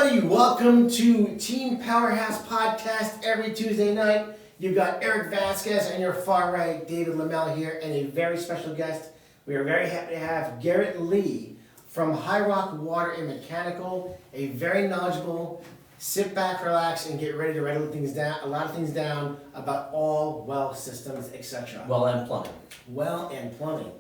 everybody, welcome to Teampower podcast every Tuesday night. You've got Eric Vasquez and your far right, David Lamel here, and a very special guest. We are very happy to have Garrett Lee from High Rock Water and Mechanical, a very knowledgeable, sit back, relax, and get ready to write a lot of things down about all well systems, etc. Well and plumbing. Well and plumbing.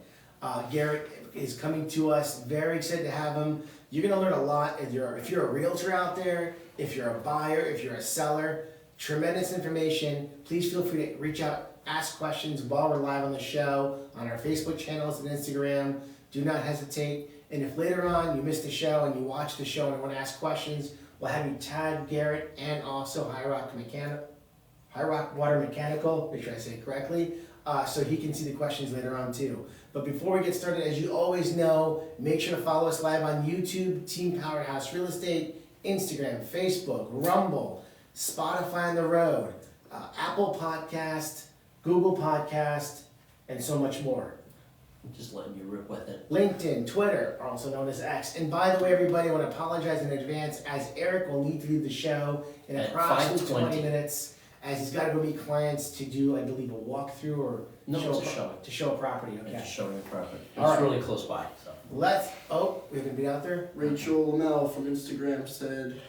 Garrett is coming to us, very excited to have him. You're going to learn a lot if you're a realtor out there, if you're a buyer, if you're a seller. Tremendous information. Please feel free to reach out, ask questions while we're live on the show, on our Facebook channels and Instagram. Do not hesitate. And if later on you missed the show and you watch the show and want to ask questions, we'll have you tag Garrett and also High Rock Water Mechanical, make sure I say it correctly, so he can see the questions later on too. But before we get started, as you always know, make sure to follow us live on YouTube, Team Powerhouse Real Estate, Instagram, Facebook, Rumble, Spotify on the road, Apple Podcast, Google Podcast, and so much more. I'm just letting you rip with it. LinkedIn, Twitter, also known as X. And by the way, everybody, I want to apologize in advance as Eric will need to leave the show in At approximately 5:20. 20 minutes, as he's got to go meet clients to do, I believe, a walkthrough or No, it's a show. to show a property. I'm Okay. just showing the property. It's All right. really close by. So. We have to be out there? Rachel Lamel from Instagram said,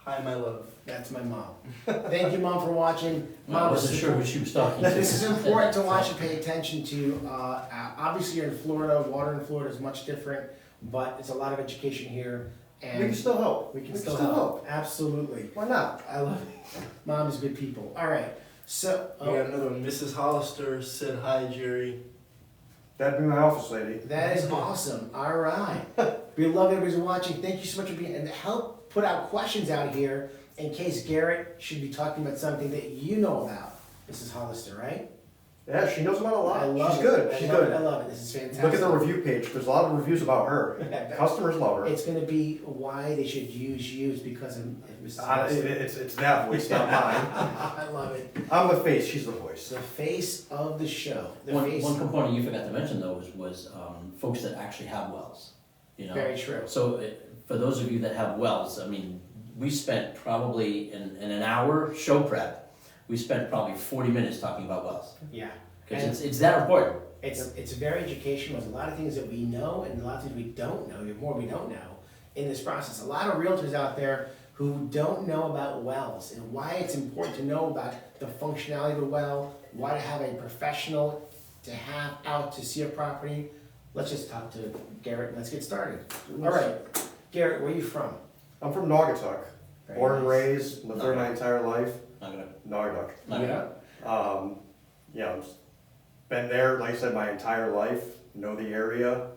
"Hi, my love." That's my mom. Thank you, Mom, for watching. I Mom, wasn't sure who she was talking to. this is important to watch and pay attention to. Obviously, you're in Florida. Water in Florida is much different, but it's a lot of education here. And We can still help. we can still help. Absolutely. Why not? I love it. Mom's good people. All right. So, We got another one. Mrs. Hollister said, "Hi, Jerry." That'd be my office lady. that is awesome. All right. We love everybody's watching. Thank you so much for being, and help put out questions out here in case Garrett should be talking about something that you know about. Mrs. Hollister, right? Yeah, she knows about a lot. I love She's it. good. I She's love good. it. I love it. This is fantastic. Look at the review page. There's a lot of reviews about her. Customers love her. It's going to be why they should use you is because of Mrs. Hollister. It's that voice, not mine. I love it. I'm the face. She's the voice. The face of the show. The One face. component you forgot to mention though was folks that actually have wells. You know. Very true. So for those of you that have wells, I mean, we spent probably in an hour show prep. We spent probably 40 minutes talking about wells Yeah. because it's that important. It's very educational. There's a lot of things that we know and a lot of things we don't know. The more we don't know in this process. A lot of realtors out there who don't know about wells and why it's important to know about the functionality of a well, why to have a professional to have out to see a property. Let's just talk to Garrett and let's get started. All right, Garrett, where are you from? I'm from Naugatuck. Very Born and nice. raised, lived there my entire life. Not gonna. Naugatuck. Not gonna. Yeah, been there, like I said, my entire life. Know the area.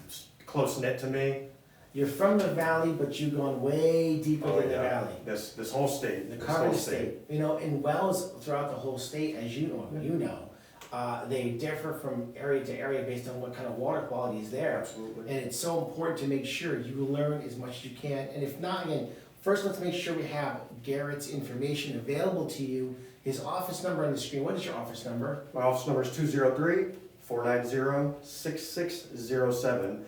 It's close knit to me. You're from the valley, but you've gone way deeper Oh, than the yeah. valley. This whole state. The this Carbon whole State, you know, in wells throughout the whole state, as you know, they differ from area to area based on what kind of water quality is there. Absolutely. And it's so important to make sure you learn as much as you can. And if not, again, first let's make sure we have Garrett's information available to you. His office number on the screen. What is your office number? My office number is 203-490-6607.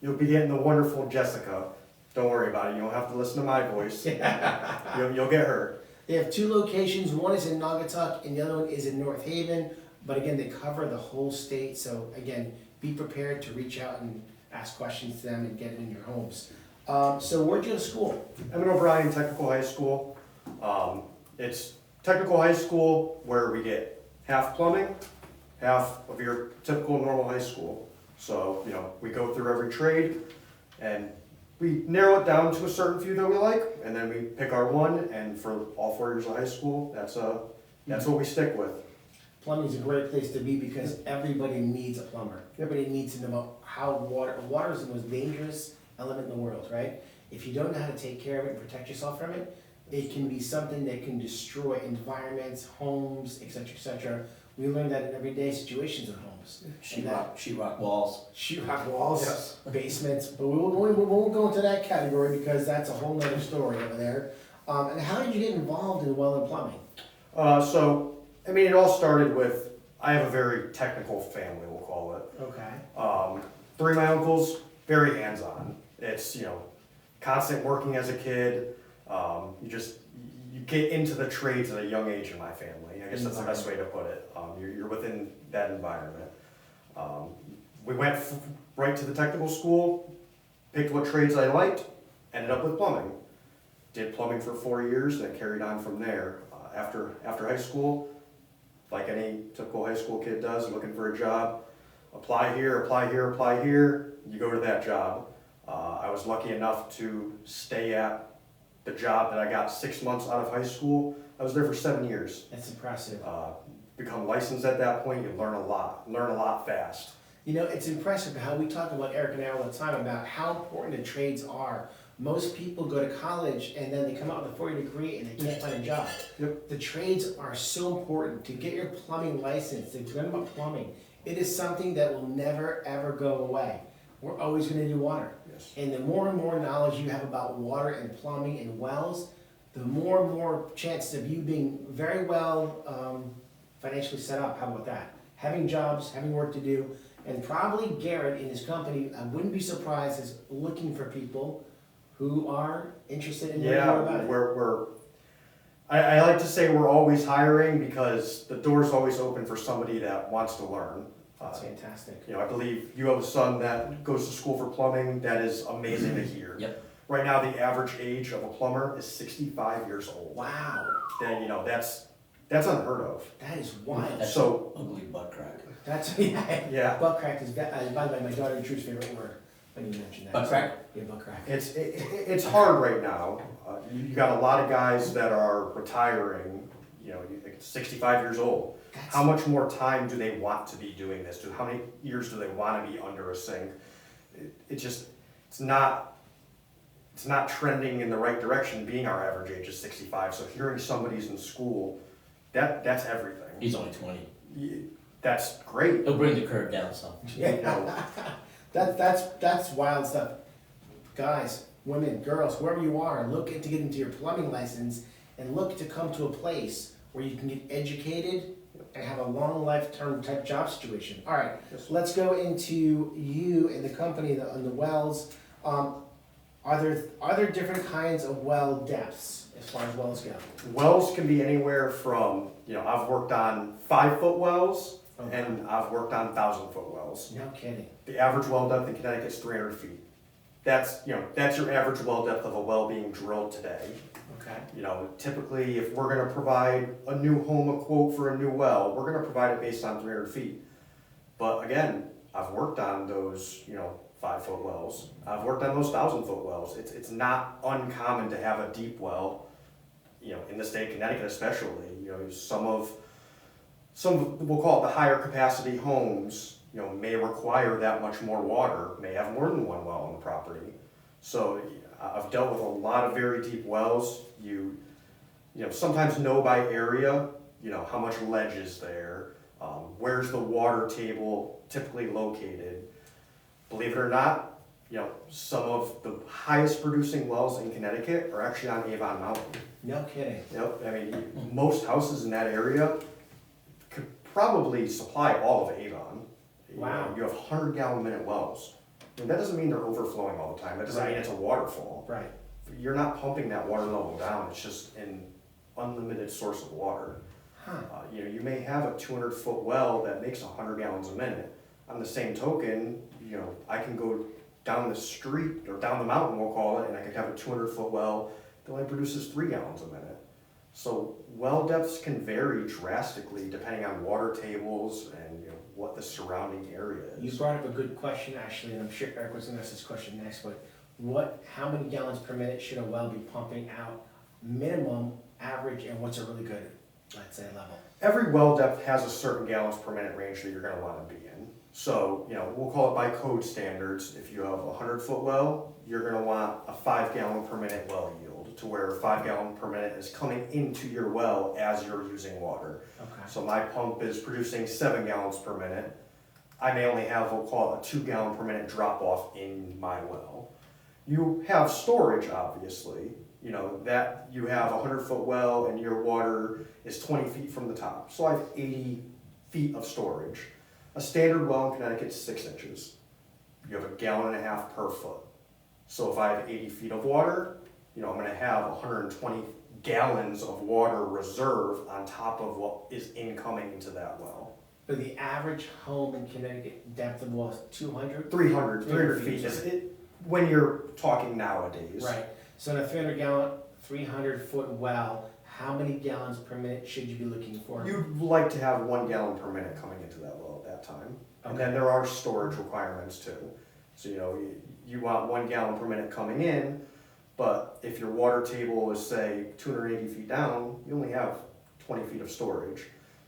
You'll be getting the wonderful Jessica. Don't worry about it. You don't have to listen to my voice. You'll get her. They have two locations. One is in Naugatuck and the other one is in North Haven. But again, they cover the whole state. So again, be prepared to reach out and ask questions to them and get it in your homes. So where'd you go to school? Emmett O'Brien Technical High School. It's technical high school where we get half plumbing, half of your typical normal high school. So, you know, we go through every trade and we narrow it down to a certain few that we like, and then we pick our one, and for all 4 years of high school, that's what we stick with. Plumbing is a great place to be because everybody needs a plumber. Everybody needs to know how water is the most dangerous element in the world, right? If you don't know how to take care of it and protect yourself from it, it can be something that can destroy environments, homes, etc., etc. We learn that in everyday situations in homes. Sheetrock walls. Sheetrock walls, Yes. basements, but we won't go into that category because that's a whole nother story over there. And how did you get involved in well and plumbing? So, I mean, it all started with, I have a very technical family, we'll call it. Okay. 3 of my uncles, very hands-on. It's, you know, constant working as a kid. You get into the trades at a young age in my family. I guess that's the best way to put it. You're within that environment. We went right to the technical school, picked what trades I liked, ended up with plumbing. Did plumbing for 4 years, and then carried on from there. After high school, like any typical high school kid does, looking for a job, apply here, apply here, apply here, you go to that job. I was lucky enough to stay at the job that I got 6 months out of high school. I was there for 7 years. That's impressive. Become licensed at that point, you learn a lot fast. You know, it's impressive how we talk about, Eric and I all the time, about how important the trades are. Most people go to college and then they come out with a 4-year degree and they can't find a job. Yep. The trades are so important. To get your plumbing license, to learn about plumbing, it is something that will never ever go away. We're always going to do water. Yes. And the more and more knowledge you have about water and plumbing and wells, the more and more chances of you being very well financially set up. How about that? Having jobs, having work to do, and probably Garrett and his company, I wouldn't be surprised, is looking for people who are interested in learning more about it. I like to say we're always hiring because the door's always open for somebody that wants to learn. That's fantastic. You know, I believe you have a son that goes to school for plumbing. That is amazing to hear. Yep. Right now, the average age of a plumber is 65 years old. Wow, Then, you know, that's unheard of. that is wild. That's So- ugly butt crack. That's, Yeah. butt crack is, by the way, my daughter Drew's favorite word when you mention that. Butt crack? Yeah, butt crack. It's hard right now. You got a lot of guys that are retiring, you know, 65 years old. How much more time do they want to be doing this? How many years do they want to be under a sink? It's not trending in the right direction, being our average age is 65. So hearing somebody's in school, that's everything. He's only 20. That's great. He'll bring the curve down some. You know, That's wild stuff. Guys, women, girls, whoever you are, look to get into your plumbing license and look to come to a place where you can get educated and have a long lifetime type job situation. All right, Yes. let's go into you and the company on the wells. Are there different kinds of well depths as far as wells go? wells can be anywhere from, you know, I've worked on 5-foot wells Okay. and I've worked on 1,000-foot wells. No kidding. The average well depth in Connecticut is 300 feet. That's your average well depth of a well being drilled today. Okay. You know, typically if we're gonna provide a new home a quote for a new well, we're gonna provide it based on 300 feet. But again, I've worked on those, 5-foot wells. I've worked on those 1,000-foot wells. It's not uncommon to have a deep well, in the state of Connecticut especially. Some of we'll call it the higher capacity homes, may require that much more water, may have more than one well on the property. So I've dealt with a lot of very deep wells. You sometimes know by area, how much ledge is there, where's the water table typically located. Believe it or not, some of the highest producing wells in Connecticut are actually on Avon Mountain. No kidding. Yep, I mean, most houses in that area could probably supply all of Avon. Wow. You have 100-gallon-minute wells. And that doesn't mean they're overflowing all the time. That doesn't mean it's a waterfall. Right. You're not pumping that water level down. It's just an unlimited source of water. Huh. You may have a 200-foot well that makes 100 gallons a minute. On the same token, I can go down the street or down the mountain, we'll call it, and I could have a 200-foot well that only produces 3 gallons a minute. So well depths can vary drastically depending on water tables and what the surrounding area You is. brought up a good question, actually, and I'm sure Eric was gonna ask this question next, but how many gallons per minute should a well be pumping out, minimum, average, and what's a really good, let's say, level? Every well depth has a certain gallons per minute range that you're going to want to be in. So, we'll call it by code standards. If you have a 100-foot well, you're going to want a 5-gallon per minute well yield, to where 5 gallon per minute is coming into your well as you're using water. Okay. So my pump is producing 7 gallons per minute. I may only have, we'll call it a 2-gallon per minute drop off in my well. You have storage, obviously. That you have a 100-foot well and your water is 20 feet from the top. So I have 80 feet of storage. A standard well in Connecticut is 6 inches. You have 1.5 gallons per foot. So if I have 80 feet of water, you know, I'm gonna have 120 gallons of water reserve on top of what is incoming into that well. But the average home in Connecticut depth of well is 200? 300 feet is it, when you're talking nowadays. Right, so in a 300-foot well, how many gallons per minute should you be looking for? You'd like to have 1 gallon per minute coming into that well at that time. And then there are storage requirements too. So, you know, you want 1 gallon per minute coming in, but if your water table is, say, 280 feet down, you only have 20 feet of storage.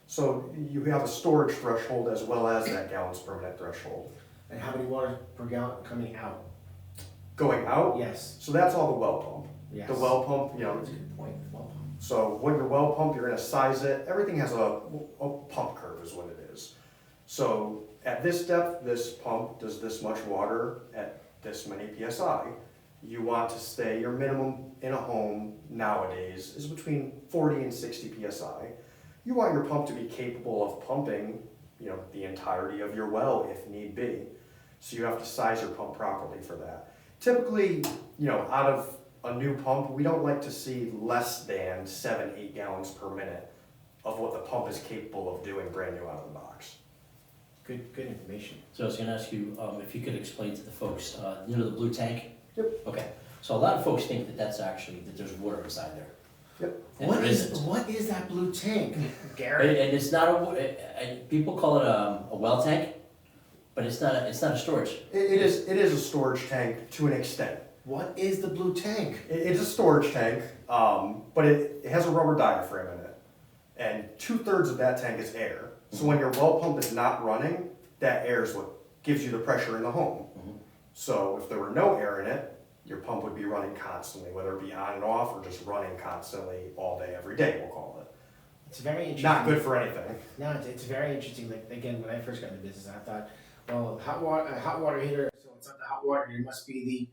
So you have a storage threshold as well as that gallons per minute threshold. And how many water per gallon coming out? Going out, Yes, so that's all the well pump. yes. The well pump, you know, That's a good point, well pump. so when your well pump, you're gonna size it, everything has a pump curve is what it is. So at this depth, this pump does this much water at this many PSI. You want to stay, your minimum in a home nowadays is between 40 and 60 PSI. You want your pump to be capable of pumping, you know, the entirety of your well if need be. So you have to size your pump properly for that. Typically, you know, out of a new pump, we don't like to see less than 7-8 gallons per minute of what the pump is capable of doing brand new out of the box. Good information. So I was gonna ask you, if you could explain to the folks, you know the blue tank? Yep. Okay, so a lot of folks think that that's actually, that there's water inside there. Yep. And there isn't. What is that blue tank, And, Gary? and it's not people call it a well tank, but it's not a storage. It is a storage tank to an extent. What is the blue tank? It's a storage tank, but it has a rubber diaphragm in it. And 2/3 of that tank is air. So when your well pump is not running, that air is what gives you the pressure in the home. Mhm. So if there were no air in it, your pump would be running constantly, whether it be on and off or just running constantly all day, every day, we'll call it. It's very interesting. Not good for anything. No, it's very interesting. Like, again, when I first got into business, I thought, well, a hot water heater, so it's not the hot water heater, it must be the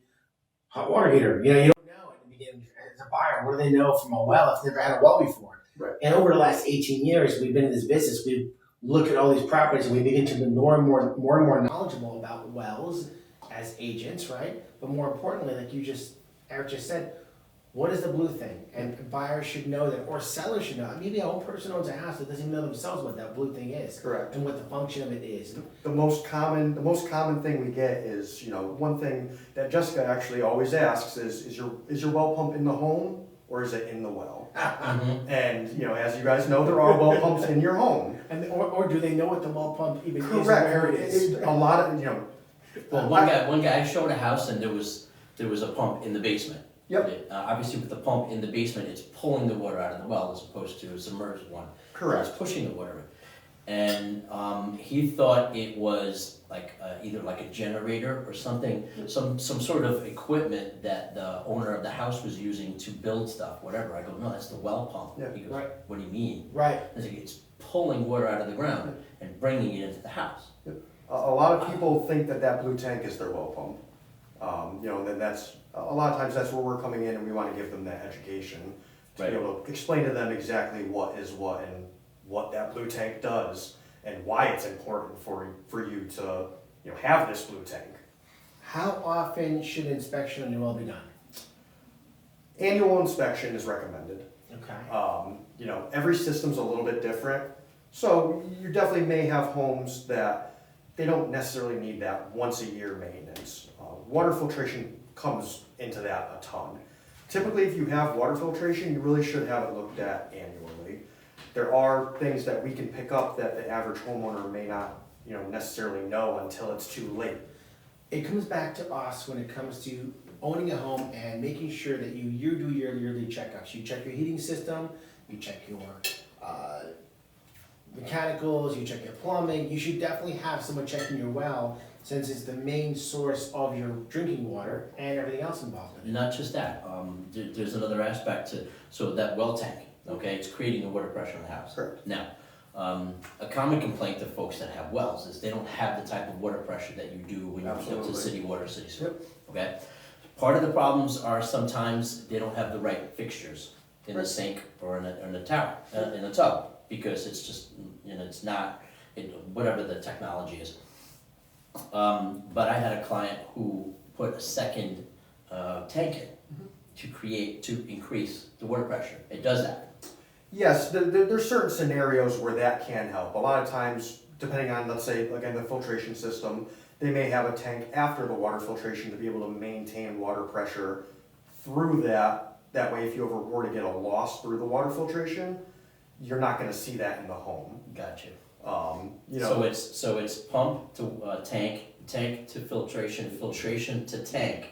hot water heater. You know, you don't know in the beginning. As a buyer, what do they know from a well if they've never had a well before? Right. And over the last 18 years, we've been in this business. We look at all these properties and we begin to be more and more knowledgeable about wells as agents, right? But more importantly, like Eric just said, what is the blue thing? And buyers should know that, or sellers should know. Maybe a whole person owns a house that doesn't even know themselves what that blue thing is. Correct. And what the function of it is. The most common thing we get is, you know, one thing that Jessica actually always asks is your well pump in the home or is it in the well? Mhm. And, you know, as you guys know, there are well pumps in your home. And or do they know what the well pump even is and Correct. where it is? A lot of, you know. Well, one guy showed a house and there was a pump in the basement. Yep. Obviously, with the pump in the basement, it's pulling the water out of the well as opposed to a submerged one. Correct. It's pushing the water in. And he thought it was like either like a generator or something, some sort of equipment that the owner of the house was using to build stuff, whatever. I go, no, that's the well pump. Yeah. He goes, Right. what do you mean? Right. I said, it's pulling water out of the ground and bringing it into the house. A lot of people think that blue tank is their well pump. You know, then that's, a lot of times that's where we're coming in and we want to give them that education. To Right. be able to explain to them exactly what is what and what that blue tank does and why it's important for you to, you know, have this blue tank. How often should inspection on your well be done? Annual inspection is recommended. Okay. You know, every system's a little bit different. So you definitely may have homes that they don't necessarily need that once a year maintenance. Water filtration comes into that a ton. Typically, if you have water filtration, you really should have it looked at annually. There are things that we can pick up that the average homeowner may not, you know, necessarily know until it's too late. It comes back to us when it comes to owning a home and making sure that you do your yearly checkups. You check your heating system, you check your mechanicals, you check your plumbing. You should definitely have someone checking your well since it's the main source of your drinking water and everything else involved in it. Not just that, there's another aspect to, so that well tank, okay, it's creating the water pressure in the house. Correct. Now, a common complaint of folks that have wells is they don't have the type of water pressure that you do when you hook up to Absolutely. city water, city sewer, okay? Part of the problems are sometimes they don't have the right fixtures in the Right. sink or in a tower, in a tub, because it's just, you know, it's not, whatever the technology is. But I had a client who put a second tank it to increase the water pressure. It does that. Yes, there's certain scenarios where that can help. A lot of times, depending on, let's say, again, the filtration system, they may have a tank after the water filtration to be able to maintain water pressure through that. That way, if you ever were to get a loss through the water filtration, you're not gonna see that in the home. Gotcha. You know, So it's pump to tank to filtration, filtration to tank.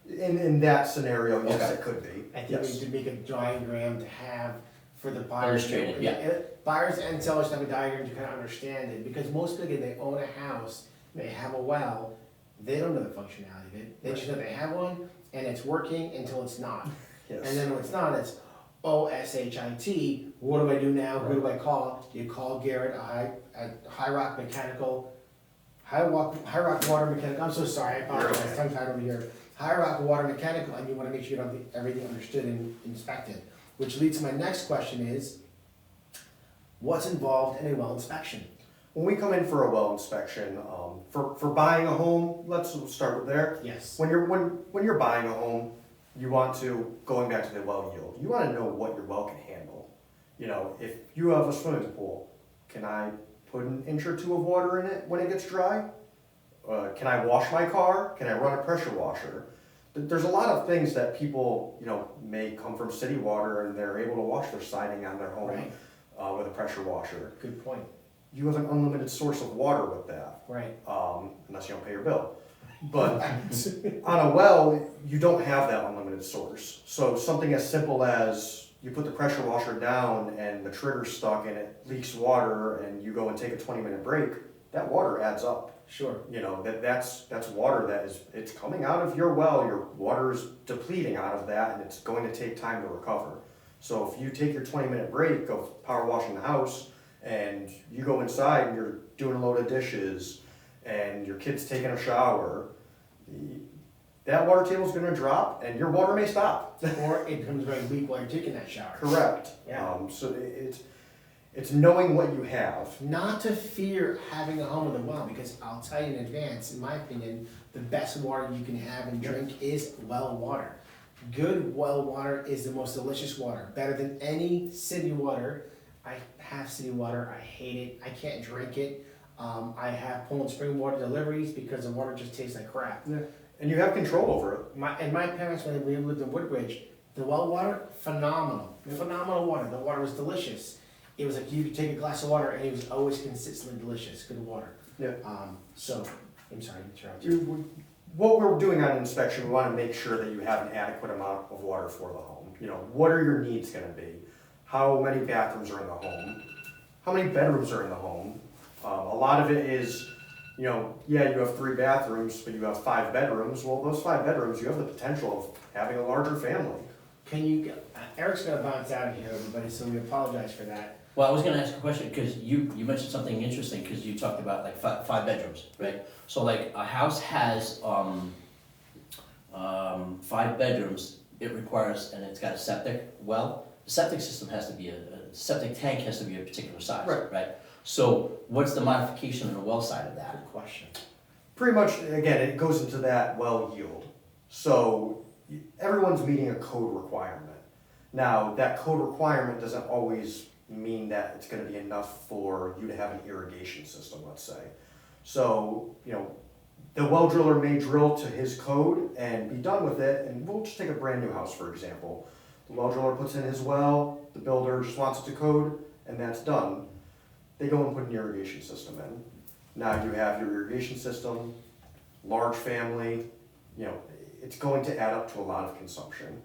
in that scenario, yes, Okay. it could be. I think we Yes. should make a diagram to have for the buyers. Illustrated, yeah. Buyers and sellers have a diagram to kind of understand it, because most people, they own a house, they have a well, they don't know the functionality of it. They just know they have one, and it's working until it's not. Yes. And then when it's not, it's OSHIT, what do I do now, who do I call? You call Garrett at High Rock Mechanical, High Rock Water Mechanical, I'm so sorry, I apologize, okay. tongue tied over here. High Rock Water Mechanical, and you wanna make sure you have everything understood and inspected. Which leads to my next question is, what's involved in a well inspection? When we come in for a well inspection, for buying a home, let's start with there. Yes. When you're buying a home, you want to, going back to the well yield, you want to know what your well can handle. You know, if you have a swimming pool, can I put an inch or two of water in it when it gets dry? Can I wash my car? Can I run a pressure washer? There's a lot of things that people, you know, may come from city water and they're able to wash their siding on their home Right. with a pressure washer. Good point. You have an unlimited source of water with that, Right. unless you don't pay your bill. But on a well, you don't have that unlimited source. So something as simple as you put the pressure washer down and the trigger's stuck and it leaks water and you go and take a 20-minute break, that water adds up. Sure. You know, that's water that is, it's coming out of your well, your water is depleting out of that and it's going to take time to recover. So if you take your 20-minute break of power washing the house and you go inside and you're doing a load of dishes and your kid's taking a shower, that water table is gonna drop and your water may stop. Or it becomes very weak while you're taking that shower. Correct. Yeah. So it's knowing what you have. Not to fear having a home with a well, because I'll tell you in advance, in my opinion, the best water you can have and drink is well water. Good well water is the most delicious water, better than any city water. I have city water, I hate it, I can't drink it. I have Poland spring water deliveries because the water just tastes like crap. Yeah. And you have control over it. My parents, when we lived in Woodbridge, the well water, phenomenal, phenomenal water. The water was delicious. It was like you could take a glass of water and it was always consistently delicious, good water. Yeah. So, I'm sorry to interrupt you. What we're doing on inspection, we want to make sure that you have an adequate amount of water for the home. You know, what are your needs going to be? How many bathrooms are in the home? How many bedrooms are in the home? A lot of it is, you know, yeah, you have 3 bathrooms, but you have 5 bedrooms. Well, those 5 bedrooms, you have the potential of having a larger family. Can you, Eric's gonna bounce out of here, everybody, so we apologize for that. Well, I was gonna ask a question, because you mentioned something interesting, because you talked about like five bedrooms, right? So like a house has 5 bedrooms, it requires, and it's got a septic well. The septic system has to be a septic tank has to be a particular size, right? So what's the modification on the well side of that? Good question. Pretty much, again, it goes into that well yield. So everyone's meeting a code requirement. Now, that code requirement doesn't always mean that it's gonna be enough for you to have an irrigation system, let's say. So, you know, the well driller may drill to his code and be done with it, and we'll just take a brand new house, for example. The well driller puts in his well, the builder just wants it to code, and that's done. They go and put an irrigation system in. Now you have your irrigation system, large family, you know, it's going to add up to a lot of consumption.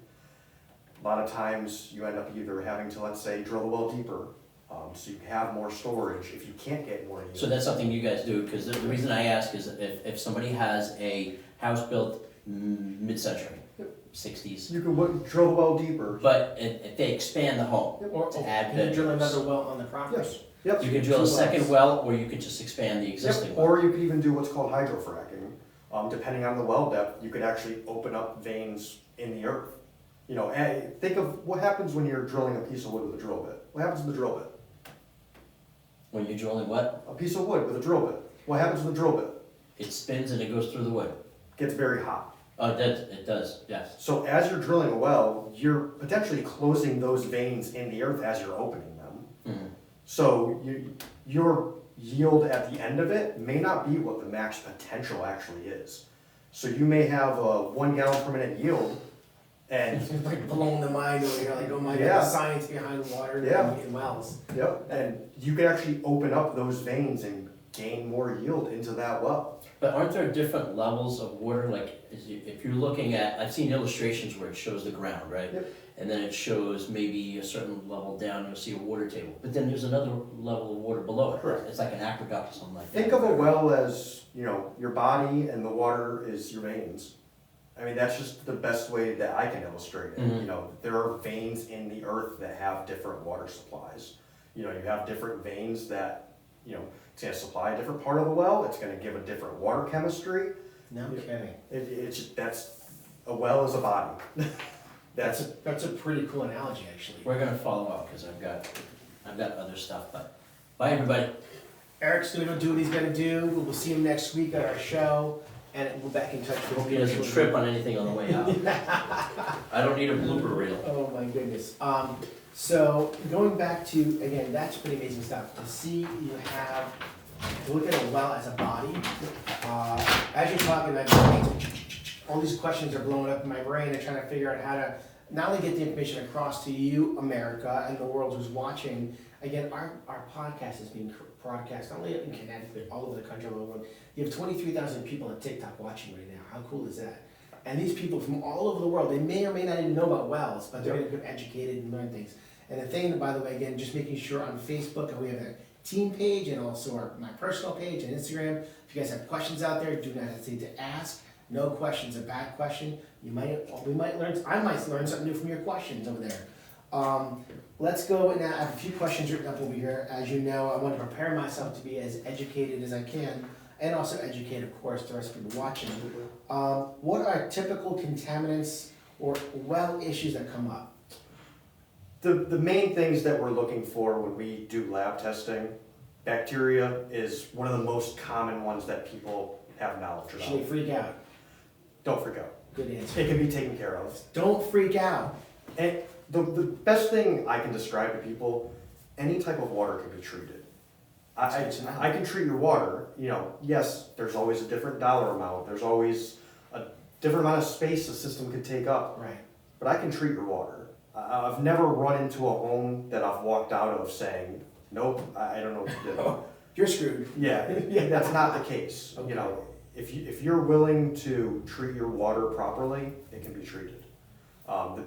A lot of times you end up either having to, let's say, drill the well deeper, so you have more storage if you can't get more use. So that's something you guys do, because the reason I ask is if somebody has a house built mid-century, 60s, You can drill the well deeper. but if they expand the home Or, to add can you drill bedrooms, another well on the property? Yes. Yep. you could drill a second well, or you could just expand the existing Yep. well. Or you could even do what's called hydrofracking. Depending on the well depth, you could actually open up veins in the earth. You know, think of what happens when you're drilling a piece of wood with a drill bit. What happens to the drill bit? When you're drilling what? A piece of wood with a drill bit. What happens to the drill bit? It spins and it goes through the wood. Gets very hot. Oh, it does, yes. So as you're drilling a well, you're potentially closing those veins in the earth as you're opening them. Mhm. So your yield at the end of it may not be what the max potential actually is. So you may have a 1 gallon per minute yield, and It's like blowing the mind over here, like, oh my god, Yeah. the science behind water Yeah. in wells. yep, and you could actually open up those veins and gain more yield into that well. But aren't there different levels of water, like, if you're looking at, I've seen illustrations where it shows the ground, right? Yep. And then it shows maybe a certain level down, you'll see a water table, but then there's another level of water below it. Correct. It's like an aqueduct or something like that. Think of a well as, your body and the water is your veins. I mean, that's just the best way that I can illustrate it. Mhm. There are veins in the earth that have different water supplies. You have different veins that, it's gonna supply a different part of the well, it's gonna give a different water chemistry. No kidding. That's, a well is a body. That's a pretty cool analogy, actually. We're gonna follow up, cause I've got other stuff, but, bye, everybody. Eric's gonna go do what he's gonna do. We'll see him next week at our show, and we'll back in touch with Hope he doesn't trip on anything on the way out. I don't need a blooper reel. Oh my goodness. So going back to, again, that's pretty amazing stuff. To see you have, to look at a well as a body. As you're talking, my brain, all these questions are blowing up in my brain and trying to figure out how to not only get the information across to you, America, and the world who's watching. Again, our podcast is being broadcast not only in Connecticut, all over the country, all over the world. You have 23,000 people on TikTok watching right now. How cool is that? And these people from all over the world, they may or may not even know about wells, but they're going to get educated and learn things. And the thing, by the way, again, just making sure on Facebook, and we have a team page and also my personal page and Instagram. If you guys have questions out there, do not hesitate to ask. No question's a bad question. We might learn, I might learn something new from your questions over there. Let's go, and I have a few questions written up over here. As you know, I want to prepare myself to be as educated as I can, and also educate, of course, the rest of people watching. What are typical contaminants or well issues that come up? The main things that we're looking for when we do lab testing, bacteria is one of the most common ones that people have knowledge Should they about. freak out? Don't freak out. Good answer. It can be taken care of. Don't freak out. And the best thing I can describe to people, any type of water can be treated. I can treat your water, yes, there's always a different dollar amount, there's always a different amount of space the system could take up, Right. but I can treat your water. I've never run into a home that I've walked out of saying, nope, I don't know what to do. You're screwed. Yeah, that's not the case. Okay. If you're willing to treat your water properly, it can be treated.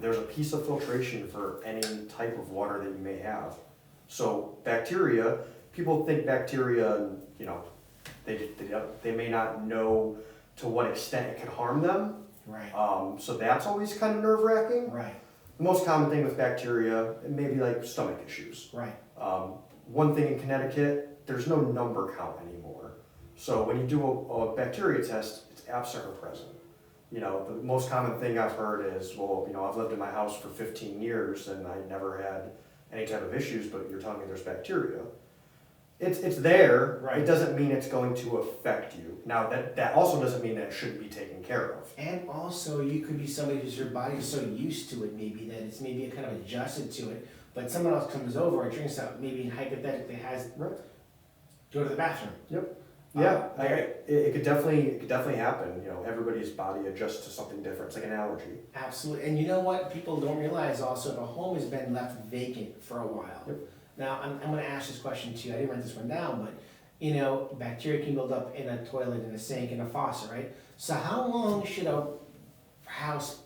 There's a piece of filtration for any type of water that you may have. So bacteria, people think bacteria, they may not know to what extent it can harm them. Right. So that's always kind of nerve-wracking. Right. The most common thing with bacteria, it may be like stomach issues. Right. One thing in Connecticut, there's no number count anymore. So when you do a bacteria test, it's absent or present. The most common thing I've heard is, well, I've lived in my house for 15 years and I never had any type of issues, but you're telling me there's bacteria. It's there. Right. It doesn't mean it's going to affect you. Now that also doesn't mean that it shouldn't be taken care of. And also, you could be somebody whose your body is so used to it, maybe that it's maybe kind of adjusted to it. But someone else comes over or drinks out, maybe hypothetically has Right. go to the bathroom. Yep. Yeah, Very- it could definitely happen. Everybody's body adjusts to something different. It's like an allergy. Absolutely. And you know what? People don't realize also, if a home has been left vacant for a while. Yep. Now, I'm going to ask this question to you. I didn't write this one down, but bacteria can build up in a toilet, in a sink, in a faucet, right? So how long should a house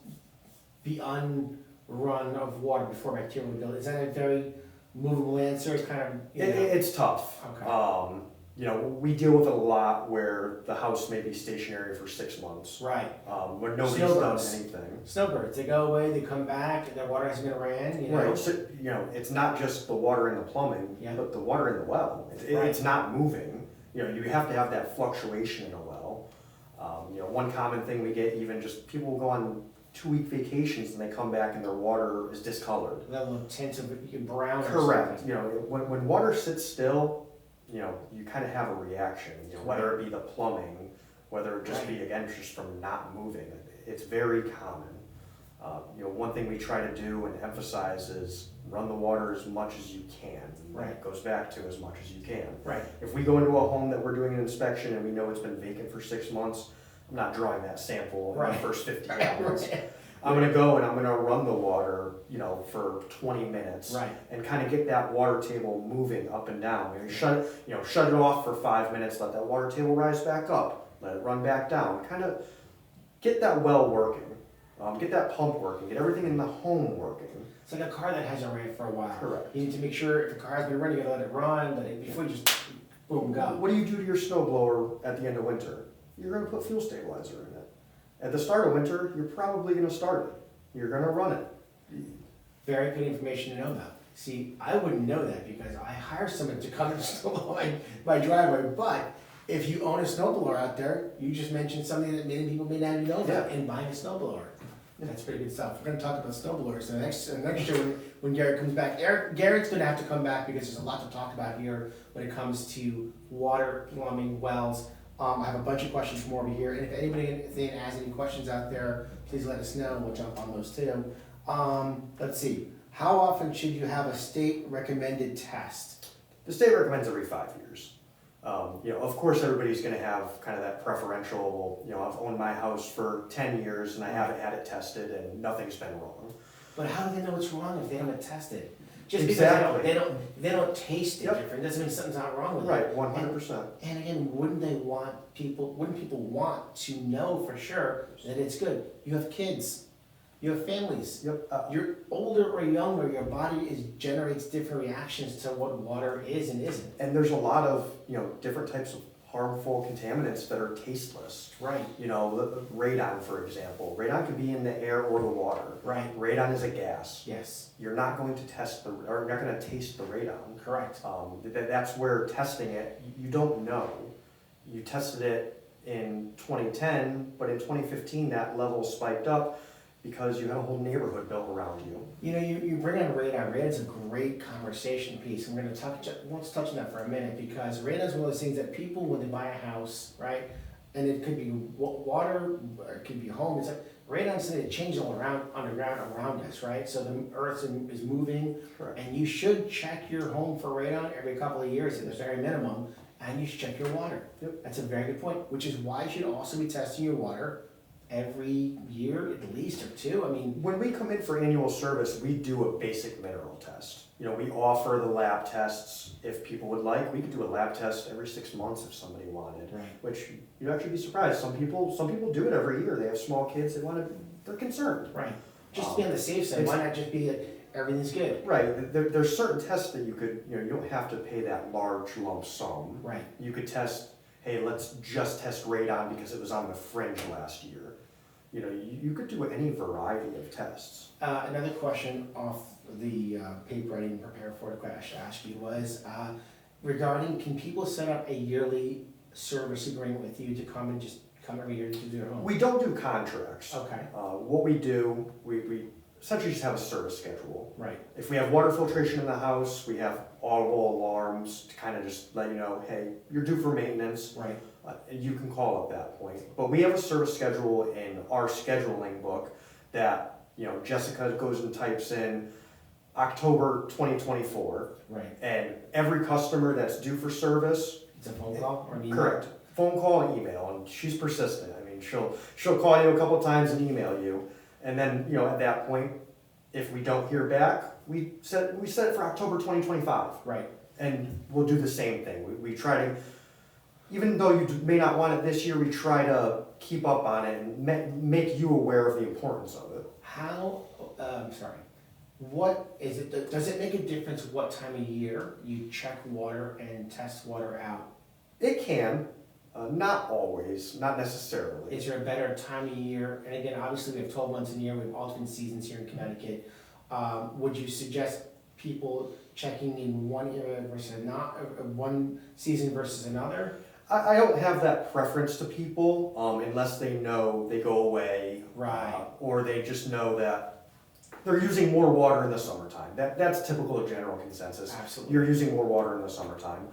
be unrun of water before bacteria will build? Is that a very movable answer? It's kind of, It's tough. Okay. We deal with it a lot where the house may be stationary for 6 months, Right. where nobody's done Snowbirds. anything. Snowbirds, they go away, they come back, and their water hasn't been ran, Right. So, it's not just the water in the plumbing, Yeah. but the water in the well. It's not moving. You have to have that fluctuation in a well. One common thing we get, even just people will go on 2-week vacations and they come back and their water is discolored. That little tint of brown or Correct. something. When water sits still, you kind of have a reaction. Whether it be the plumbing, whether it just be again just from not moving. it's very common. One thing we try to do and emphasize is run the water as much as you can. Right. It goes back to as much as you can. Right. If we go into a home that we're doing an inspection and we know it's been vacant for 6 months, I'm not drawing that sample in Right. the first 50 gallons. Right. I'm gonna go and I'm gonna run the water, for 20 minutes. Right. And kind of get that water table moving up and down. Shut it off for 5 minutes, let that water table rise back up, let it run back down. Kind of get that well working, get that pump working, get everything in the home working. It's like a car that hasn't ran for a while. Correct. You need to make sure if the car has been running, you gotta let it run, before you just boom, go. What do you do to your snow blower at the end of winter? You're gonna put fuel stabilizer in it. At the start of winter, you're probably gonna start it. You're gonna run it. Very good information to know about. See, I wouldn't know that because I hire someone to come and snowblow my driveway, but if you own a snowblower out there, you just mentioned something that many people may not even know about in buying a snowblower. That's pretty good stuff. We're gonna talk about snowblowers in the next show when Garrett comes back. Garrett's gonna have to come back because there's a lot to talk about here when it comes to water, plumbing, wells. I have a bunch of questions from over here, and if anybody has any questions out there, please let us know. We'll jump on those too. Let's see. How often should you have a state recommended test? The state recommends every 5 years. Of course, everybody's going to have kind of that preferential, I've owned my house for 10 years and I haven't had it tested and nothing's been wrong. But how do they know it's wrong if they haven't tested? Just Exactly. because they don't taste it Yep. different doesn't mean something's not wrong with it. Right, 100%. And again, wouldn't people want to know for sure that it's good? You have kids, you have families. Yep. You're older or younger, your body generates different reactions to what water is and isn't. And there's a lot of, different types of harmful contaminants that are tasteless. Right. The radon, for example. Radon can be in the air or the water. Right. Radon is a gas. Yes. You're not going to taste the radon. Correct. That's where testing it, you don't know. You tested it in 2010, but in 2015 that level spiked up because you had a whole neighborhood built around you. You bring on radon. Radon's a great conversation piece. And we're going to let's touch on that for a minute because radon's one of those things that people, when they buy a house, right, and it could be water, or it could be home. It's like radon's something that changes all around underground around us, right? So the earth is moving, Correct. and you should check your home for radon every couple of years at the very minimum, and you should check your water. Yep. That's a very good point. Which is why you should also be testing your water every year at least or two. I mean, When we come in for annual service, we do a basic mineral test. We offer the lab tests if people would like. We could do a lab test every 6 months if somebody wanted. right. Which you'd actually be surprised. Some people do it every year. They have small kids. They're concerned. Right. Just to be on the safe side, why not just be that everything's good? Right. There's certain tests that you could. You don't have to pay that large lump sum. Right. You could test. Hey, let's just test radon because it was on the fringe last year. You could do any variety of tests. Another question off the paper I didn't prepare for to ask you was regarding, can people set up a yearly service agreement with you to come every year to do their home? We don't do contracts. Okay. What we do, we essentially just have a service schedule. Right. If we have water filtration in the house, we have audible alarms to kind of just let you know, hey, you're due for maintenance. Right. You can call at that point. But we have a service schedule in our scheduling book that, Jessica goes and types in October 2024. Right. And every customer that's due for service, It's a phone call or an email? correct, phone call and email, and she's persistent. I mean, she'll call you a couple times and email you. And then, at that point, if we don't hear back, we set it for October 2025. Right. And we'll do the same thing. We try to, even though you may not want it this year, we try to keep up on it and make you aware of the importance of it. What is it, does it make a difference what time of year you check water and test water out? It can, not always, not necessarily. Is there a better time of year? And again, obviously we have 12 months in a year, we have alternate seasons here in Connecticut. Would you suggest people checking in one area versus one season versus another? I don't have that preference to people unless they know they go away. Right. Or they just know that they're using more water in the summertime. That's typical of general consensus. Absolutely. You're using more water in the summertime.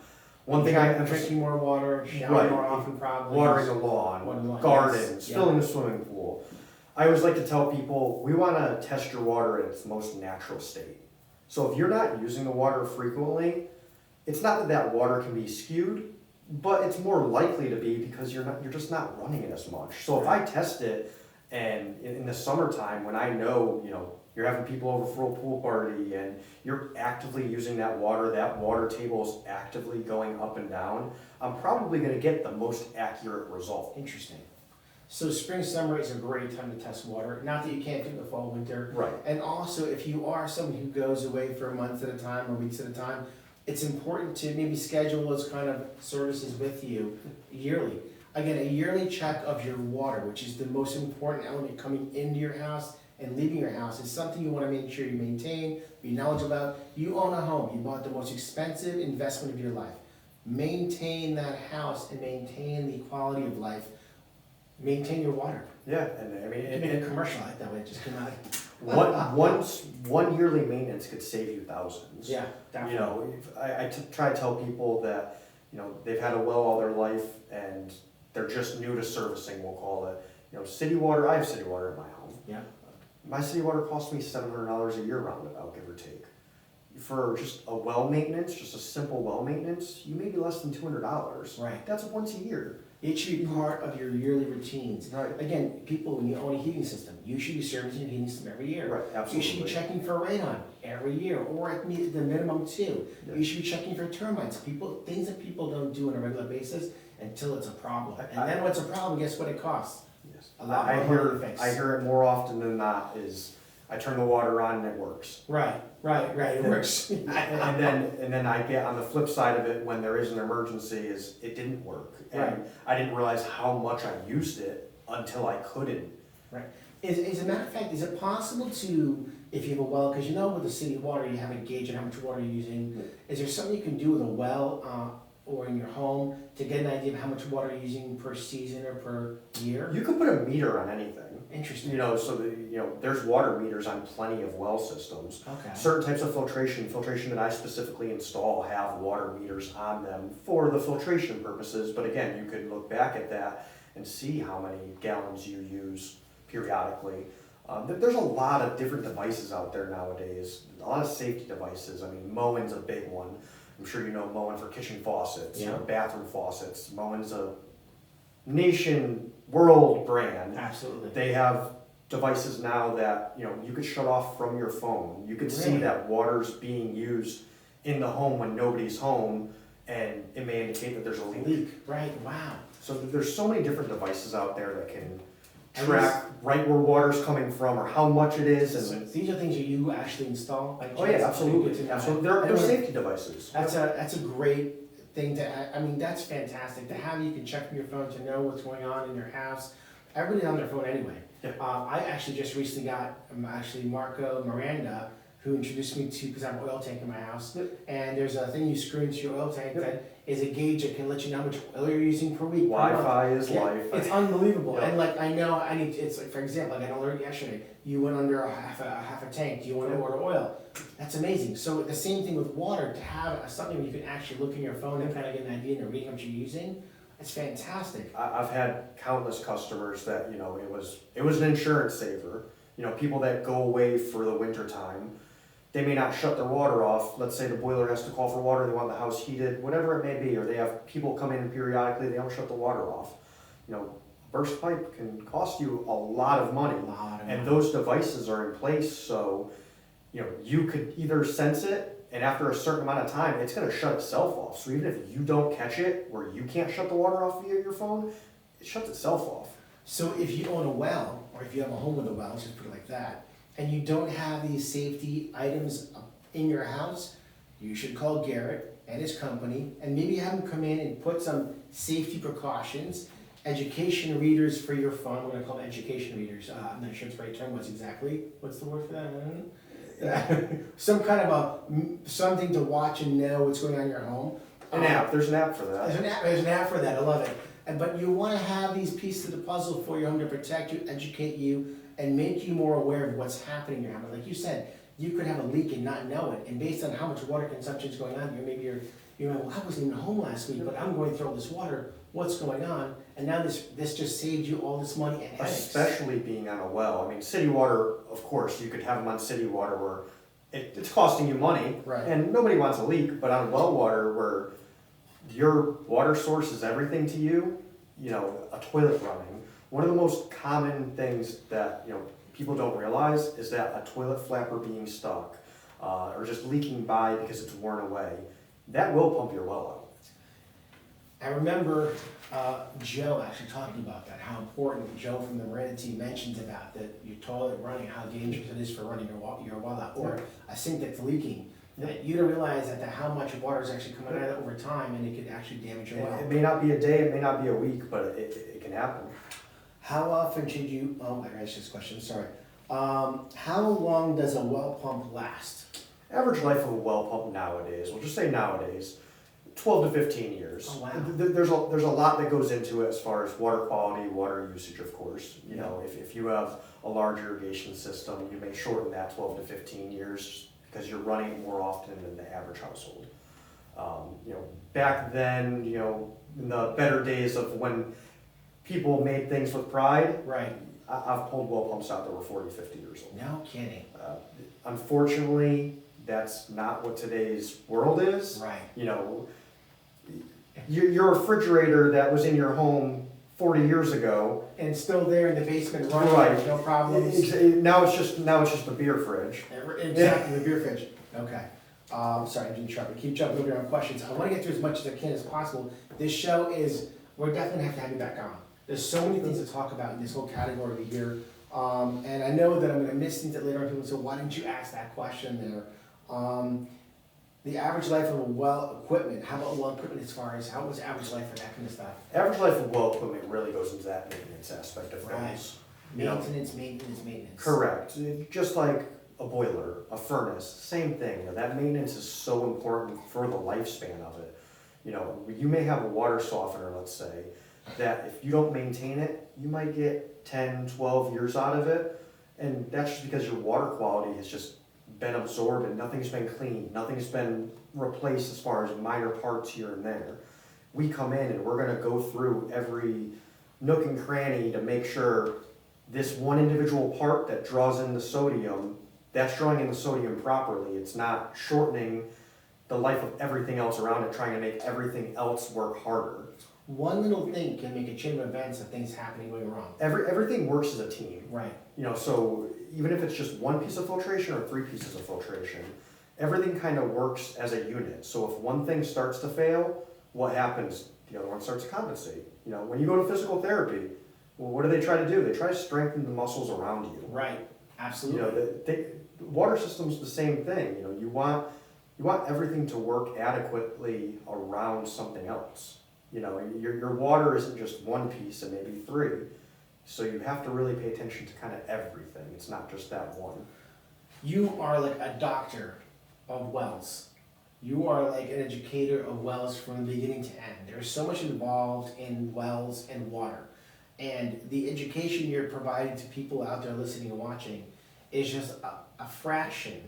One thing I drinking more water, showering Right. more often probably. watering the lawn, Watering the lawn, gardens, yes. filling the swimming pool. I always like to tell people, we wanna test your water in its most natural state. So if you're not using the water frequently, it's not that that water can be skewed, but it's more likely to be because you're just not running it as much. So if I test it and in the summertime when I know, you're having people over for a pool party and you're actively using that water table is actively going up and down, I'm probably gonna get the most accurate result. Interesting. So spring, summer is a great time to test water. Not that you can't do it in the fall, winter. Right. And also, if you are someone who goes away for months at a time or weeks at a time, it's important to maybe schedule those kind of services with you yearly. Again, a yearly check of your water, which is the most important element coming into your house and leaving your house, is something you want to make sure you maintain, be knowledgeable about. You own a home. You bought the most expensive investment of your life. Maintain that house and maintain the quality of life. Maintain your water. Yeah, and I mean, You can make a commercial like that way, it just came out. one yearly maintenance could save you thousands. Yeah, definitely. I try to tell people that, they've had a well all their life and they're just new to servicing, we'll call it. City water, I have city water in my home. Yeah. My city water costs me $700 a year roundabout, give or take. For just a well maintenance, just a simple well maintenance, you may be less than $200. Right. That's once a year. It should be part of your yearly routines. Right. Again, people, when you own a heating system, you should be servicing your heating system every year. Right, absolutely. You should be checking for radon every year, or at the minimum 2. Yeah. You should be checking for termites. Things that people don't do on a regular basis until it's a problem. And then when it's a problem, guess what it costs? Yes. A lot I more hear, money to fix. I hear it more often than not is, I turn the water on and it works. Right, it works. And then I get on the flip side of it when there is an emergency is it didn't work. And Right. I didn't realize how much I used it until I couldn't. Right. As a matter of fact, is it possible to, if you have a well, because with the city water, you have a gauge on how much water you're using. Is there something you can do with a well or in your home to get an idea of how much water you're using per season or per year? You can put a meter on anything. Interesting. So there's water meters on plenty of well systems. Okay. Certain types of filtration that I specifically install have water meters on them for the filtration purposes, but again, you could look back at that and see how many gallons you use periodically. There's a lot of different devices out there nowadays, a lot of safety devices. I mean, mowing's a big one. I'm sure you know mowing for kitchen faucets, Yeah. bathroom faucets. Mowing's a world brand. Absolutely. They have devices now that you could shut off from your phone. You could see Really? that water's being used in the home when nobody's home, and it may indicate that there's a leak. Right, wow. So there's so many different devices out there that can And track right where water's coming from or how much it is. So And these are things that you actually install? By oh yeah, chance? absolutely, Good to know. absolutely. They're And safety devices. That's a great thing that's fantastic to have. You can check from your phone to know what's going on in your house. Everybody's on their phone anyway. Yeah. I actually just recently got Marco Miranda, who introduced me to, because I have an oil tank in my house. Yep. And there's a thing you screw into your oil tank that is a gauge that can let you know how much oil you're using per week. per month. Wi-Fi is Yeah, life. it's unbelievable. Yeah. And I know it's like, for example, I got an alert yesterday. You went under a half a tank. Do you want to order oil? That's amazing. So the same thing with water, to have something where you can actually look in your phone and kind of get an idea and read how much you're using. It's fantastic. I've had countless customers that, it was an insurance saver. People that go away for the winter time, they may not shut their water off. Let's say the boiler has to call for water, they want the house heated, whatever it may be, or they have people come in periodically, they don't shut the water off. Burst pipe can cost you a lot of money. And those devices are in place, so, you could either sense it, and after a certain amount of time, it's gonna shut itself off. So even if you don't catch it, where you can't shut the water off via your phone, it shuts itself off. So if you own a well, or if you have a home with a well, let's just put it like that, and you don't have these safety items in your house, you should call Garrett and his company, and maybe have him come in and put some safety precautions, education readers for your phone. We're gonna call them education readers. I'm not sure it's the right term. What's the word for that? I don't know. Some kind of something to watch and know what's going on in your home. An app, there's an app for that. There's an app for that, I love it. But you want to have these pieces of the puzzle for your home to protect you, educate you, and make you more aware of what's happening in your home. Like you said, you could have a leak and not know it, and based on how much water consumption is going on here, maybe you're well, I wasn't even home last week, but I'm going through all this water. what's going on, and now this just saved you all this money and headaches. Especially being on a well. I mean, city water, of course, you could have them on city water where it's costing you money, Right. and nobody wants a leak, but on well water where your water source is everything to you, you know, a toilet running, one of the most common things that, you know, people don't realize is that a toilet flapper being stuck, or just leaking by because it's worn away, that will pump your well out. I remember Joe actually talking about that, how important Joe from the Marina team mentions about that your toilet running, how dangerous it is for running your well out, or a sink that's leaking. That you don't realize that how much water is actually coming out of it over time, and it could actually damage your well. It may not be a day, it may not be a week, but it can happen. How often should you? Oh, I asked this question. Sorry. How long does a well pump last? Average life of a well pump nowadays, we'll just say nowadays, 12 to 15 years. Oh, wow. There's a lot that goes into it as far as water quality, water usage, of course. You know, if you have a large irrigation system, you may shorten that 12 to 15 years because you're running it more often than the average household. You know, back then, you know, in the better days of when people made things with pride, Right. I've pulled well pumps out that were 40, 50 years old. No kidding. Unfortunately, that's not what today's world is. Right. You know, your refrigerator that was in your home 40 years ago, And it's still there in the basement running. Right. There's no problems. now it's just a beer fridge. Exactly, the beer fridge. Okay. Sorry, I didn't interrupt. Keep jumping over on questions. I want to get through as much as I can as possible. This show is, we're definitely have to have you back on. There's so many things to talk about in this whole category here. And I know that I'm going to miss things that later on people say, why didn't you ask that question there? The average life of a well equipment, how about well equipment as far as, how was average life for that kind of stuff? Average life of well equipment really goes into that maintenance aspect of Right. things. You know, Maintenance. correct. Just like a boiler, a furnace, same thing. You know, that maintenance is so important for the lifespan of it. You know, you may have a water softener, let's say, that if you don't maintain it, you might get 10, 12 years out of it. And that's just because your water quality has just been absorbed and nothing's been cleaned, nothing's been replaced as far as minor parts here and there. We come in and we're gonna go through every nook and cranny to make sure this one individual part that draws in the sodium, that's drawing in the sodium properly. It's not shortening the life of everything else around it, trying to make everything else work harder. One little thing can make a chain of events of things happening going wrong. Everything works as a team. Right. You know, so even if it's just one piece of filtration or 3 pieces of filtration, everything kind of works as a unit. So if one thing starts to fail, what happens? The other one starts to compensate. You know, when you go to physical therapy, well, what do they try to do? They try to strengthen the muscles around you. Right. You Absolutely. know, the water system's the same thing. You know, you want everything to work adequately around something else. You know, your water isn't just one piece and maybe 3. So you have to really pay attention to kind of everything. It's not just that one. You are like a doctor of wells. You are like an educator of wells from the beginning to end. There's so much involved in wells and water. And the education you're providing to people out there listening and watching is just a fraction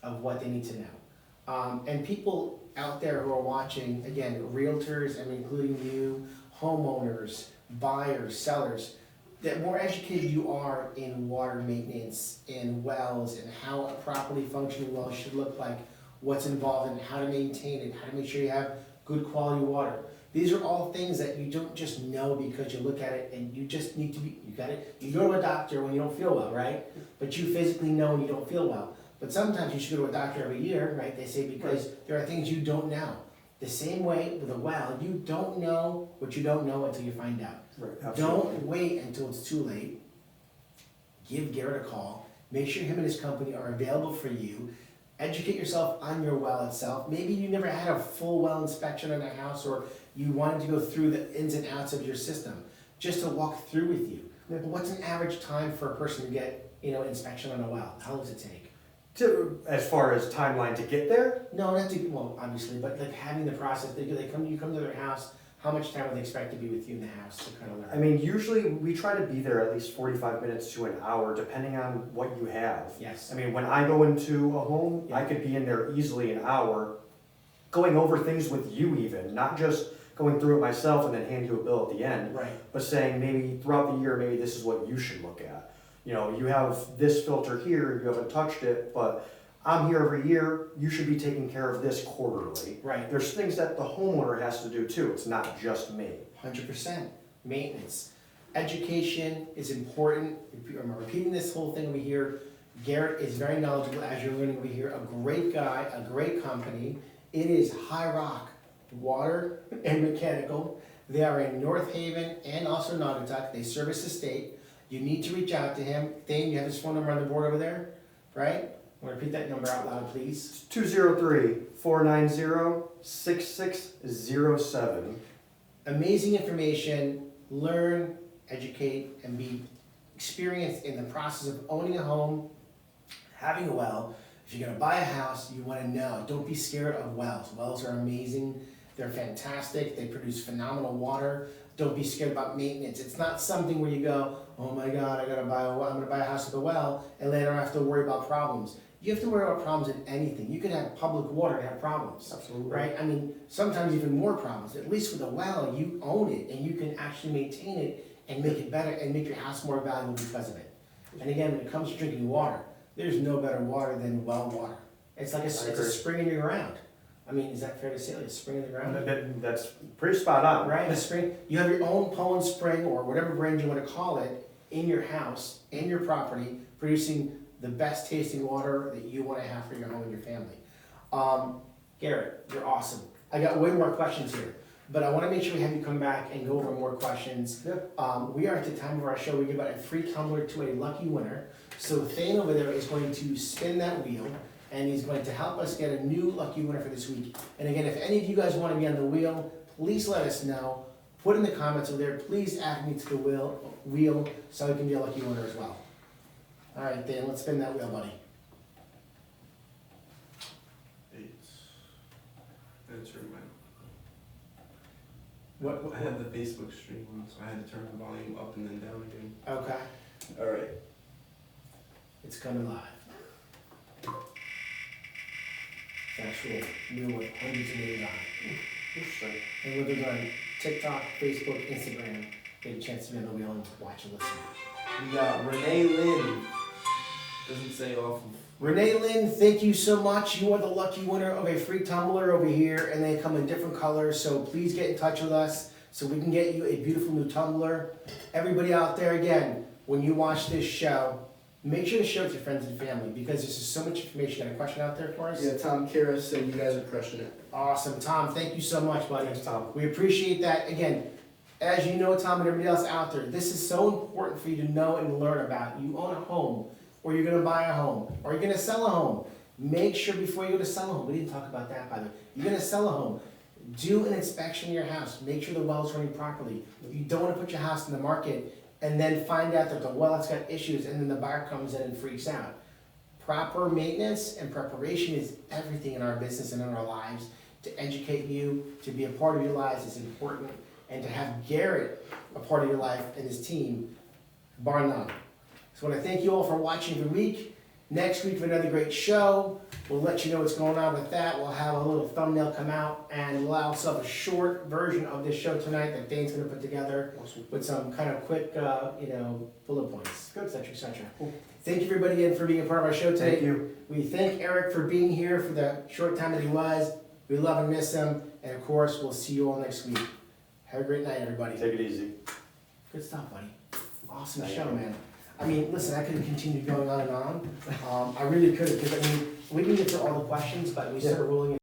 of what they need to know. And people out there who are watching, again, realtors, and including you, homeowners, buyers, sellers, the more educated you are in water maintenance, in wells, and how a properly functioning well should look like, what's involved in how to maintain it, how to make sure you have good quality water. These are all things that you don't just know because you look at it and you just need to be, you go to a doctor when you don't feel well, right? But you physically know when you don't feel well. But sometimes you should go to a doctor every year, right? They say because there are things you don't know. The same way with a well, you don't know what you don't know until you find out. Right. Don't wait until it's too late. Give Garrett a call. Make sure him and his company are available for you. Educate yourself on your well itself. Maybe you never had a full well inspection on a house, or you wanted to go through the ins and outs of your system just to walk through with you. Yeah. But what's an average time for a person to get, inspection on a well? How long does it take? As far as timeline to get there, No, not to, well, obviously, but like having the process, you come to their house, how much time would they expect to be with you in the house to kind of learn? I mean, usually we try to be there at least 45 minutes to an hour, depending on what you have. Yes. I mean, when I go into a home, I could be in there easily an hour, going over things with you even, not just going through it myself and then hand you a bill at the end, Right. but saying maybe throughout the year, maybe this is what you should look at. You know, you have this filter here, you haven't touched it, but I'm here every year, you should be taking care of this quarterly. Right. There's things that the homeowner has to do too, it's not just me. 100%. Maintenance. Education is important. I'm repeating this whole thing over here. Garrett is very knowledgeable, as you're learning over here. A great guy, a great company. It is High Rock Water and Mechanical. They are in North Haven and also Naugatuck. They service the state. You need to reach out to him. Thane, you have his phone number on the board over there, right? Want to repeat that number out loud, please? It's 203-490-6607. Amazing information. Learn, educate, and be experienced in the process of owning a home, having a well. If you're gonna buy a house, you wanna know, don't be scared of wells. Wells are amazing, they're fantastic, they produce phenomenal water. Don't be scared about maintenance. It's not something where you go, oh my God, I'm gonna buy a house with a well, and later I have to worry about problems. You have to worry about problems in anything. You can have public water and have problems. Absolutely. Right? I mean, sometimes even more problems. At least with a well, you own it and you can actually maintain it and make it better and make your house more valuable because of it. And again, when it comes to drinking water, there's no better water than well water. It's like it's a spring in your ground. I mean, is that fair to say? Like a spring in the ground? That's pretty spot on. Right, a spring. You have your own Poland spring or whatever brand you want to call it in your house, in your property, producing the best tasting water that you want to have for your home and your family. Garrett, you're awesome. I got way more questions here, but I want to make sure we have you come back and go over more questions. Yeah. We are at the time of our show, we give out a free tumbler to a lucky winner. So Thane over there is going to spin that wheel, and he's going to help us get a new lucky winner for this week. And again, if any of you guys want to be on the wheel, please let us know. Put in the comments over there, please add me to the wheel so we can be a lucky winner as well. All right, Dan, let's spin that wheel, buddy. That's right, man. What? I had the Facebook stream on, so I had to turn the volume up and then down again. Okay, All right. it's coming live. It's actual wheel with hundreds of names on it. Interesting. And whether it's on TikTok, Facebook, Instagram, get a chance to be on the wheel and watch and listen. We got Renee Lynn. Doesn't say off of. Renee Lynn, thank you so much. You are the lucky winner of a free tumbler over here, and they come in different colors, so please get in touch with us so we can get you a beautiful new tumbler. Everybody out there, again, when you watch this show, make sure to share it with your friends and family because this is so much information. Got a question out there for us? Yeah, Tom Kara said you guys are crushing it. Awesome. Tom, thank you so much, buddy. Thanks, Tom. We appreciate that. Again, as you know, Tom, and everybody else out there, this is so important for you to know and learn about. You own a home, or you're gonna buy a home, or you're gonna sell a home. Make sure before you go to sell a home, we didn't talk about that by the way, you're gonna sell a home, do an inspection of your house, make sure the well's running properly. You don't wanna put your house in the market and then find out that the well has got issues and then the buyer comes in and freaks out. Proper maintenance and preparation is everything in our business and in our lives. To educate you, to be a part of your lives is important, and to have Garrett a part of your life and his team, bar none. So I want to thank you all for watching every week. Next week for another great show. We'll let you know what's going on with that. We'll have a little thumbnail come out, and we'll also have a short version of this show tonight that Dane's going to put together with some kind of quick, bullet points, et cetera, et cetera. Cool. Thank you everybody again for being a part of our show today. Thank you. We thank Eric for being here for the short time that he was. We love and miss him, and of course, we'll see you all next week. Have a great night, everybody. Take it easy. Good stuff, buddy. Awesome Thank show, you. man. I mean, listen, I could have continued going on and on. I really could have, because I mean, we didn't get to all the questions, but we started rolling in